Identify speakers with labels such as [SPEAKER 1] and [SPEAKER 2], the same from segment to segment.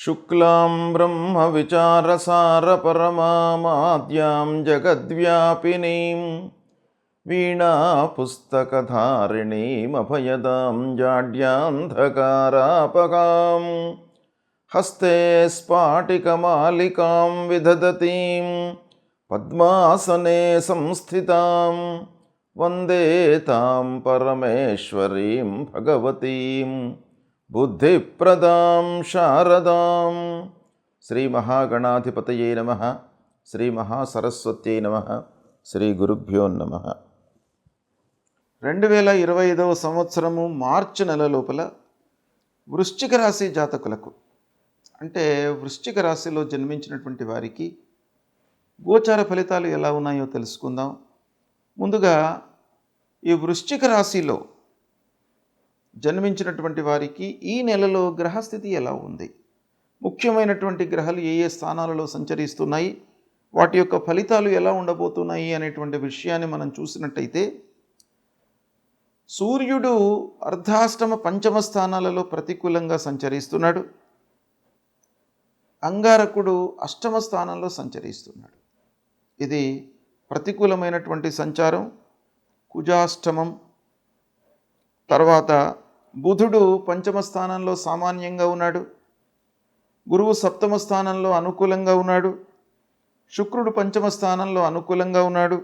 [SPEAKER 1] శుక్లాం బ్రహ్మవిచారసారపరమామాద్యాం జగద్వ్యాపినీం వీణాపుస్తకధారిణీమభయదాం జాడ్యాంధకారాపకాం హస్తే స్ఫాటికమాలికాం విదధతీం పద్మాసనే సంస్థితాం వందే తాం పరమేశ్వరీం భగవతీం బుద్ధిప్రదాం శారదాం. శ్రీ మహాగణాధిపతయే నమః. శ్రీ మహాసరస్వత్యై నమః. శ్రీ గురుభ్యో నమః. 2025వ సంవత్సరము మార్చి నెల లోపల వృశ్చిక రాశి జాతకులకు, అంటే వృశ్చిక రాశిలో జన్మించినటువంటి వారికి గోచార ఫలితాలు ఎలా ఉన్నాయో తెలుసుకుందాం. ముందుగా ఈ వృశ్చిక రాశిలో జన్మించినటువంటి వారికి ఈ నెలలో గ్రహస్థితి ఎలా ఉంది, ముఖ్యమైనటువంటి గ్రహాలు ఏ ఏ స్థానాలలో సంచరిస్తున్నాయి, వాటి యొక్క ఫలితాలు ఎలా ఉండబోతున్నాయి అనేటువంటి విషయాన్ని మనం చూసినట్టయితే, సూర్యుడు అర్ధాష్టమ పంచమ స్థానాలలో ప్రతికూలంగా సంచరిస్తున్నాడు. అంగారకుడు అష్టమ స్థానంలో సంచరిస్తున్నాడు. ఇది ప్రతికూలమైనటువంటి సంచారం. కుజాష్టమం. తర్వాత బుధుడు పంచమ స్థానంలో సామాన్యంగా ఉన్నాడు. గురువు సప్తమ స్థానంలో అనుకూలంగా ఉన్నాడు. శుక్రుడు పంచమ స్థానంలో అనుకూలంగా ఉన్నాడు.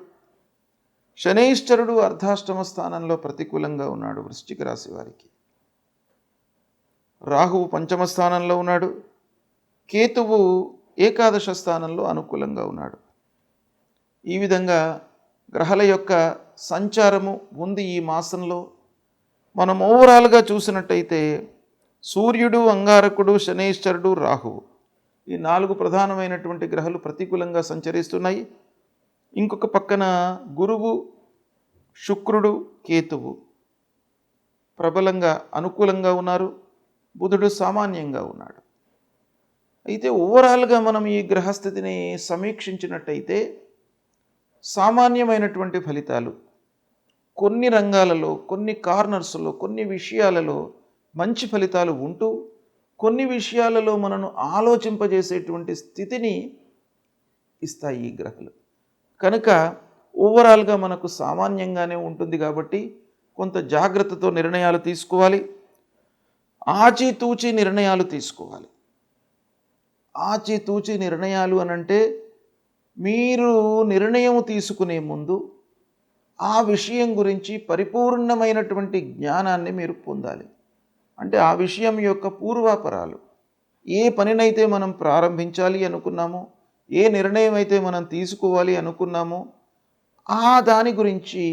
[SPEAKER 1] శనైశ్చరుడు అర్ధాష్టమ స్థానంలో ప్రతికూలంగా ఉన్నాడు వృశ్చిక రాశి వారికి. రాహువు పంచమ స్థానంలో ఉన్నాడు. కేతువు ఏకాదశ స్థానంలో అనుకూలంగా ఉన్నాడు. ఈ విధంగా గ్రహాల యొక్క సంచారము ఉంది ఈ మాసంలో. మనం ఓవరాల్గా చూసినట్టయితే సూర్యుడు, అంగారకుడు, శనైశ్చరుడు, రాహువు, ఈ 4 ప్రధానమైనటువంటి గ్రహాలు ప్రతికూలంగా సంచరిస్తున్నాయి. ఇంకొక పక్కన గురువు, శుక్రుడు, కేతువు ప్రబలంగా అనుకూలంగా ఉన్నారు. బుధుడు సామాన్యంగా ఉన్నాడు. అయితే ఓవరాల్గా మనం ఈ గ్రహస్థితిని సమీక్షించినట్టయితే సామాన్యమైనటువంటి ఫలితాలు, కొన్ని రంగాలలో, కొన్ని కార్నర్స్లో, కొన్ని విషయాలలో మంచి ఫలితాలు ఉంటూ, కొన్ని విషయాలలో మనను ఆలోచింపజేసేటువంటి స్థితిని ఇస్తాయి ఈ గ్రహాలు. కనుక ఓవరాల్గా మనకు సామాన్యంగానే ఉంటుంది. కాబట్టి కొంత జాగ్రత్తతో నిర్ణయాలు తీసుకోవాలి. ఆచితూచి నిర్ణయాలు తీసుకోవాలి. ఆచితూచి నిర్ణయాలు అనంటే, మీరు నిర్ణయం తీసుకునే ముందు ఆ విషయం గురించి పరిపూర్ణమైనటువంటి జ్ఞానాన్ని మీరు పొందాలి. అంటే ఆ విషయం యొక్క పూర్వాపరాలు, ఏ పనినైతే మనం ప్రారంభించాలి అనుకున్నామో, ఏ నిర్ణయం అయితే మనం తీసుకోవాలి అనుకున్నామో, ఆ దాని గురించి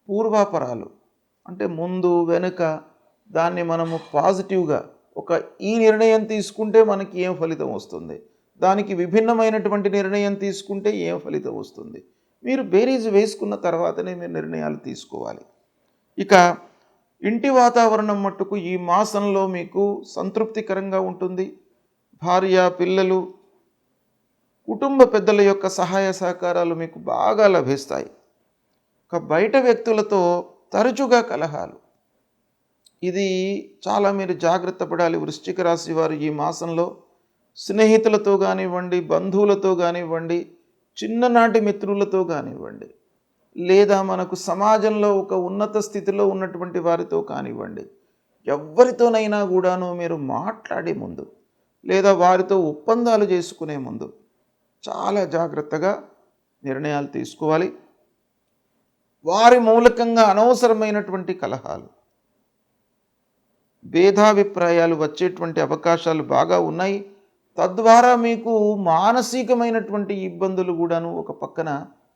[SPEAKER 1] పూర్వాపరాలు, అంటే ముందు వెనుక దాన్ని మనము పాజిటివ్గా, ఈ నిర్ణయం తీసుకుంటే మనకి ఏం ఫలితం వస్తుంది, దానికి విభిన్నమైనటువంటి నిర్ణయం తీసుకుంటే ఏం ఫలితం వస్తుంది, మీరు బేరీజు వేసుకున్న తర్వాతనే మీరు నిర్ణయాలు తీసుకోవాలి. ఇక ఇంటి వాతావరణం మట్టుకు ఈ మాసంలో మీకు సంతృప్తికరంగా ఉంటుంది. భార్య, పిల్లలు, కుటుంబ పెద్దల యొక్క సహాయ సహకారాలు మీకు బాగా లభిస్తాయి. ఇక బయట వ్యక్తులతో తరచుగా కలహాలు, ఇది చాలా మీరు జాగ్రత్త పడాలి. వృశ్చిక రాశి వారు ఈ మాసంలో స్నేహితులతో కానివ్వండి, బంధువులతో కానివ్వండి, చిన్ననాటి మిత్రులతో కానివ్వండి, లేదా మనకు సమాజంలో ఒక ఉన్నత స్థితిలో ఉన్నటువంటి వారితో కానివ్వండి, ఎవరితోనైనా కూడాను మీరు మాట్లాడే ముందు, లేదా వారితో ఒప్పందాలు చేసుకునే ముందు చాలా జాగ్రత్తగా నిర్ణయాలు తీసుకోవాలి. వారి మూలకంగా అనవసరమైనటువంటి కలహాలు, భేదాభిప్రాయాలు వచ్చేటువంటి అవకాశాలు బాగా ఉన్నాయి. తద్వారా మీకు మానసికమైనటువంటి ఇబ్బందులు కూడాను ఒక పక్కన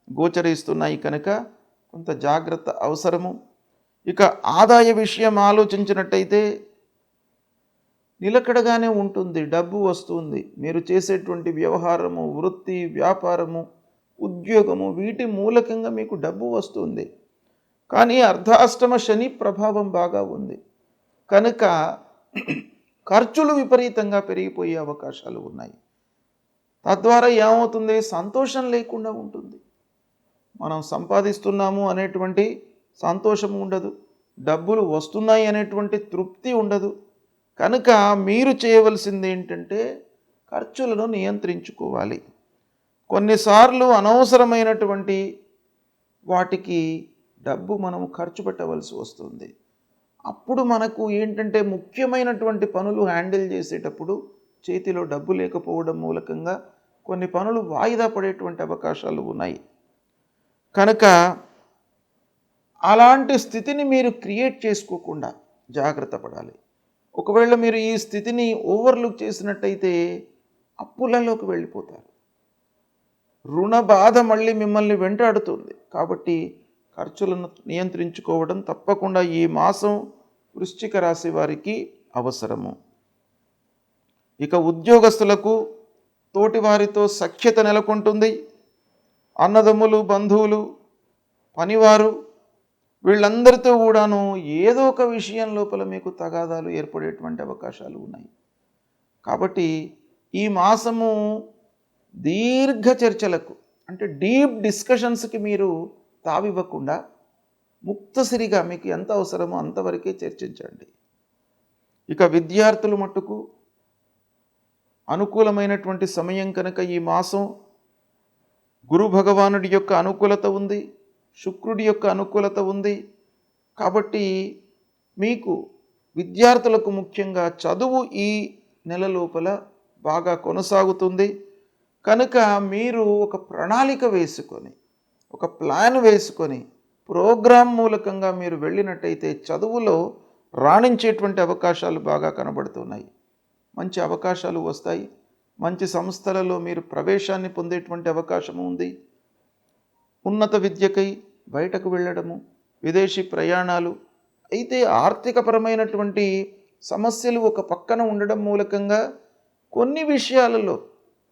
[SPEAKER 1] గోచరిస్తున్నాయి. కనుక కొంత జాగ్రత్త అవసరము. ఇక ఆదాయ విషయం ఆలోచించినట్టయితే నిలకడగానే ఉంటుంది. డబ్బు వస్తుంది. మీరు చేసేటువంటి వ్యవహారము, వృత్తి, వ్యాపారము, ఉద్యోగము, వీటి మూలకంగా మీకు డబ్బు వస్తుంది. కానీ అర్ధాష్టమ శని ప్రభావం బాగా ఉంది కనుక ఖర్చులు విపరీతంగా పెరిగిపోయే అవకాశాలు ఉన్నాయి. తద్వారా ఏమవుతుంది, సంతోషం లేకుండా ఉంటుంది. మనం సంపాదిస్తున్నాము అనేటువంటి సంతోషం ఉండదు, డబ్బులు వస్తున్నాయి అనేటువంటి తృప్తి ఉండదు. కనుక మీరు చేయవలసింది ఏంటంటే ఖర్చులను నియంత్రించుకోవాలి. కొన్నిసార్లు అనవసరమైనటువంటి వాటికి డబ్బు మనం ఖర్చు పెట్టవలసి వస్తుంది. అప్పుడు మనకు ఏంటంటే ముఖ్యమైనటువంటి పనులు హ్యాండిల్ చేసేటప్పుడు చేతిలో డబ్బు లేకపోవడం మూలకంగా కొన్ని పనులు వాయిదా పడేటువంటి అవకాశాలు ఉన్నాయి. కనుక అలాంటి స్థితిని మీరు క్రియేట్ చేసుకోకుండా జాగ్రత్త పడాలి. ఒకవేళ మీరు ఈ స్థితిని ఓవర్లుక్ చేసినట్టయితే అప్పులలోకి వెళ్ళిపోతారు. రుణ బాధ మళ్ళీ మిమ్మల్ని వెంటాడుతుంది. కాబట్టి ఖర్చులను నియంత్రించుకోవడం తప్పకుండా ఈ మాసం వృశ్చిక రాశి వారికి అవసరము. ఇక ఉద్యోగస్తులకు తోటివారితో సఖ్యత నెలకొంటుంది. అన్నదమ్ములు, బంధువులు, పనివారు వీళ్ళందరితో కూడాను ఏదో ఒక విషయం లోపల మీకు తగాదాలు ఏర్పడేటువంటి అవకాశాలు ఉన్నాయి. కాబట్టి ఈ మాసము దీర్ఘ చర్చలకు అంటే డీప్ డిస్కషన్స్కి మీరు తావివ్వకుండా ముక్తసిరిగా మీకు ఎంత అవసరమో అంతవరకే చర్చించండి. ఇక విద్యార్థులు మట్టుకు అనుకూలమైనటువంటి సమయం కనుక ఈ మాసం గురు భగవానుడి యొక్క అనుకూలత ఉంది, శుక్రుడి యొక్క అనుకూలత ఉంది. కాబట్టి మీకు విద్యార్థులకు ముఖ్యంగా చదువు ఈ నెల లోపల బాగా కొనసాగుతుంది. కనుక మీరు ఒక ప్రణాళిక వేసుకొని, ఒక ప్లాన్ వేసుకొని, ప్రోగ్రాం మూలకంగా మీరు వెళ్ళినట్టయితే చదువులో రాణించేటువంటి అవకాశాలు బాగా కనబడుతున్నాయి. మంచి అవకాశాలు వస్తాయి. మంచి సంస్థలలో మీరు ప్రవేశాన్ని పొందేటువంటి అవకాశం ఉంది. ఉన్నత విద్యకై బయటకు వెళ్ళడము, విదేశీ ప్రయాణాలు, అయితే ఆర్థికపరమైనటువంటి సమస్యలు ఒక పక్కన ఉండడం మూలకంగా కొన్ని విషయాలలో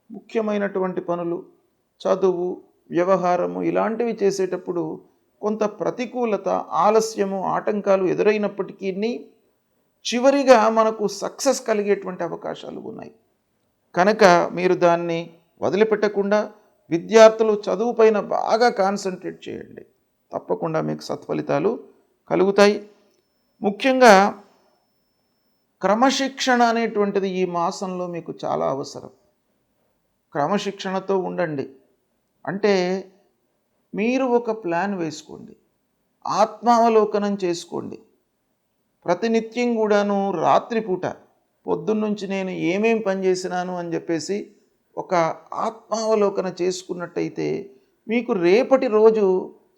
[SPEAKER 1] ముఖ్యమైనటువంటి పనులు, చదువు, వ్యవహారము ఇలాంటివి చేసేటప్పుడు కొంత ప్రతికూలత, ఆలస్యము, ఆటంకాలు ఎదురైనప్పటికీ చివరిగా మనకు సక్సెస్ కలిగేటువంటి అవకాశాలు ఉన్నాయి. కనుక మీరు దాన్ని వదిలిపెట్టకుండా విద్యార్థులు చదువు పైన బాగా కాన్సన్ట్రేట్ చేయండి. తప్పకుండా మీకు సత్ఫలితాలు కలుగుతాయి. ముఖ్యంగా క్రమశిక్షణ అనేటువంటిది ఈ మాసంలో మీకు చాలా అవసరం. క్రమశిక్షణతో ఉండండి. అంటే మీరు ఒక ప్లాన్ వేసుకోండి, ఆత్మావలోకనం చేసుకోండి. ప్రతినిత్యం కూడాను రాత్రిపూట పొద్దున్నుంచి నేను ఏమేం పని చేసినాను అని చెప్పేసి ఒక ఆత్మావలోకన చేసుకున్నట్టయితే మీకు రేపటి రోజు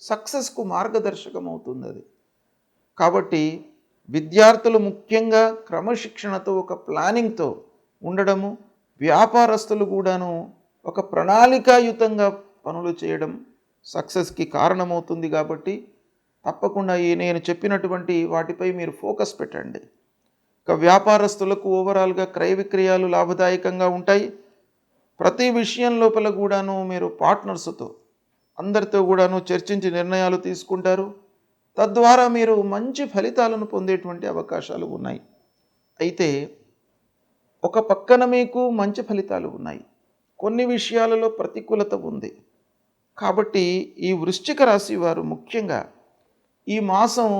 [SPEAKER 1] సక్సెస్కు మార్గదర్శకం అవుతుంది అది. కాబట్టి విద్యార్థులు ముఖ్యంగా క్రమశిక్షణతో ఒక ప్లానింగ్తో ఉండడము, వ్యాపారస్తులు కూడాను ఒక ప్రణాళికాయుతంగా పనులు చేయడం సక్సెస్కి కారణమవుతుంది. కాబట్టి తప్పకుండా నేను చెప్పినటువంటి వాటిపై మీరు ఫోకస్ పెట్టండి. ఇక వ్యాపారస్తులకు ఓవరాల్గా క్రయ విక్రయాలు లాభదాయకంగా ఉంటాయి. ప్రతి విషయం లోపల కూడాను మీరు పార్ట్నర్స్తో అందరితో కూడాను చర్చించి నిర్ణయాలు తీసుకుంటారు. తద్వారా మీరు మంచి ఫలితాలను పొందేటువంటి అవకాశాలు ఉన్నాయి. అయితే ఒక పక్కన మీకు మంచి ఫలితాలు ఉన్నాయి, కొన్ని విషయాలలో ప్రతికూలత ఉంది. కాబట్టి ఈ వృశ్చిక రాశి వారు ముఖ్యంగా ఈ మాసం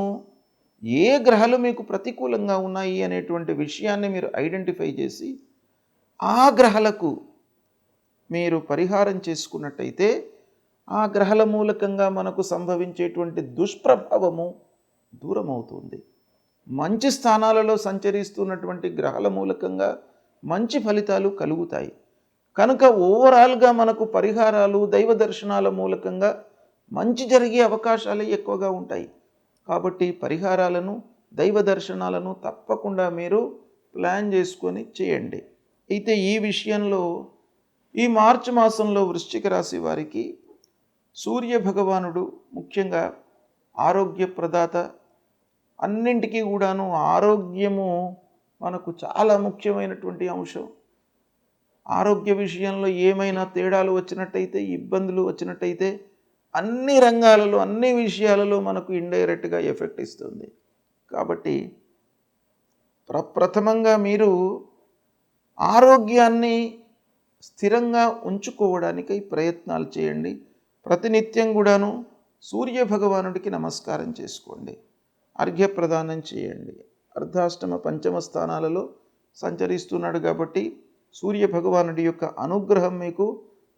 [SPEAKER 1] ఏ గ్రహాలు మీకు ప్రతికూలంగా ఉన్నాయి అనేటువంటి విషయాన్ని మీరు ఐడెంటిఫై చేసి ఆ గ్రహాలకు మీరు పరిహారం చేసుకున్నట్టయితే ఆ గ్రహాల మూలకంగా మనకు సంభవించేటువంటి దుష్ప్రభావము దూరమవుతుంది. మంచి స్థానాలలో సంచరిస్తున్నటువంటి గ్రహాల మూలకంగా మంచి ఫలితాలు కలుగుతాయి. కనుక ఓవరాల్గా మనకు పరిహారాలు, దైవ దర్శనాల మూలకంగా మంచి జరిగే అవకాశాలే ఎక్కువగా ఉంటాయి. కాబట్టి పరిహారాలను, దైవ దర్శనాలను తప్పకుండా మీరు ప్లాన్ చేసుకొని చేయండి. అయితే ఈ విషయంలో ఈ మార్చి మాసంలో వృశ్చిక రాశి వారికి సూర్య భగవానుడు ముఖ్యంగా ఆరోగ్య ప్రదాత. అన్నింటికీ కూడాను ఆరోగ్యము మనకు చాలా ముఖ్యమైనటువంటి అంశం. ఆరోగ్య విషయంలో ఏమైనా తేడాలు వచ్చినట్టయితే, ఇబ్బందులు వచ్చినట్టయితే అన్ని రంగాలలో, అన్ని విషయాలలో మనకు ఇండైరెక్ట్గా ఎఫెక్ట్ ఇస్తుంది. కాబట్టి ప్రప్రథమంగా మీరు ఆరోగ్యాన్ని స్థిరంగా ఉంచుకోవడానికై ప్రయత్నాలు చేయండి. ప్రతినిత్యం కూడాను సూర్య భగవానుడికి నమస్కారం చేసుకోండి, అర్ఘ్య ప్రదానం చేయండి. అర్ధాష్టమ పంచమ స్థానాలలో సంచరిస్తున్నాడు కాబట్టి సూర్య భగవానుడి యొక్క అనుగ్రహం మీకు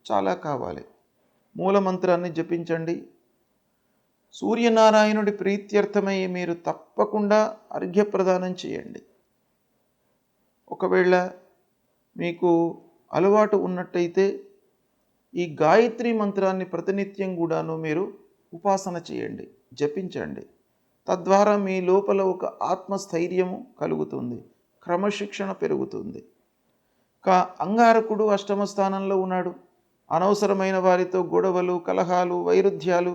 [SPEAKER 1] చాలా కావాలి. మూలమంత్రాన్ని జపించండి. సూర్యనారాయణుడి ప్రీత్యర్థమై మీరు తప్పకుండా అర్ఘ్యప్రదానం చేయండి. ఒకవేళ మీకు అలవాటు ఉన్నట్టయితే ఈ గాయత్రి మంత్రాన్ని ప్రతినిత్యం కూడాను మీరు ఉపాసన చేయండి, జపించండి. తద్వారా మీ లోపల ఒక ఆత్మస్థైర్యము కలుగుతుంది, క్రమశిక్షణ పెరుగుతుంది. అంగారకుడు అష్టమ స్థానంలో ఉన్నాడు. అనవసరమైన వారితో గొడవలు, కలహాలు, వైరుధ్యాలు,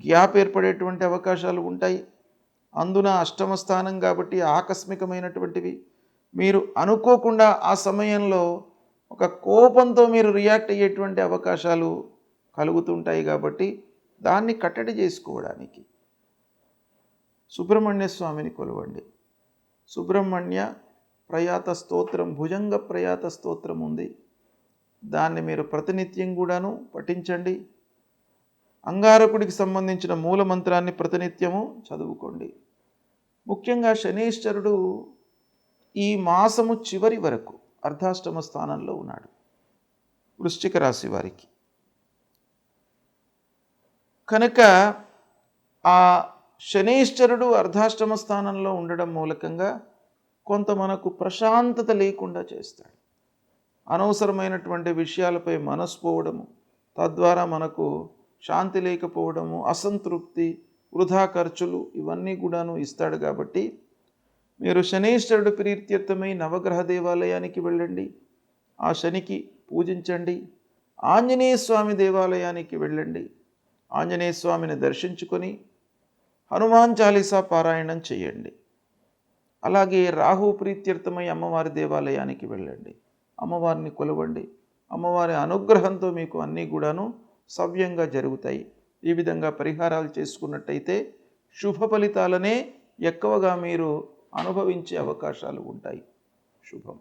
[SPEAKER 1] గ్యాప్ ఏర్పడేటువంటి అవకాశాలు ఉంటాయి. అందున అష్టమ స్థానం కాబట్టి ఆకస్మికమైనటువంటివి మీరు అనుకోకుండా ఆ సమయంలో ఒక కోపంతో మీరు రియాక్ట్ అయ్యేటువంటి అవకాశాలు కలుగుతుంటాయి. కాబట్టి దాన్ని కట్టడి చేసుకోవడానికి సుబ్రహ్మణ్య స్వామిని కొలవండి. సుబ్రహ్మణ్య ప్రయాత స్తోత్రం, భుజంగ ప్రయాత స్తోత్రం ఉంది, దాన్ని మీరు ప్రతినిత్యం కూడాను పఠించండి. అంగారకుడికి సంబంధించిన మూల మంత్రాన్ని ప్రతినిత్యము చదువుకోండి. ముఖ్యంగా శనీశ్వరుడు ఈ మాసము చివరి వరకు అర్ధాష్టమ స్థానంలో ఉన్నాడు వృశ్చిక రాశి వారికి. కనుక ఆ శనీశ్వరుడు అర్ధాష్టమ స్థానంలో ఉండడం మూలకంగా కొంత మనకు ప్రశాంతత లేకుండా చేస్తాడు. అనవసరమైనటువంటి విషయాలపై మనసు పోవడము, తద్వారా మనకు శాంతి లేకపోవడము, అసంతృప్తి, వృధా ఖర్చులు ఇవన్నీ కూడాను ఇస్తాడు. కాబట్టి మీరు శనీశ్వరుడు ప్రీత్యర్థమై నవగ్రహ దేవాలయానికి వెళ్ళండి, ఆ శనికి పూజించండి. ఆంజనేయ స్వామి దేవాలయానికి వెళ్ళండి, ఆంజనేయ స్వామిని దర్శించుకొని హనుమాన్ చాలీసా పారాయణం చేయండి. అలాగే రాహు ప్రీత్యర్థమై అమ్మవారి దేవాలయానికి వెళ్ళండి, అమ్మవారిని కొలవండి. అమ్మవారి అనుగ్రహంతో మీకు అన్నీ కూడాను సవ్యంగా జరుగుతాయి. ఈ విధంగా పరిహారాలు చేసుకున్నట్టయితే శుభ ఫలితాలనే ఎక్కువగా మీరు అనుభవించే అవకాశాలు ఉంటాయి. శుభం.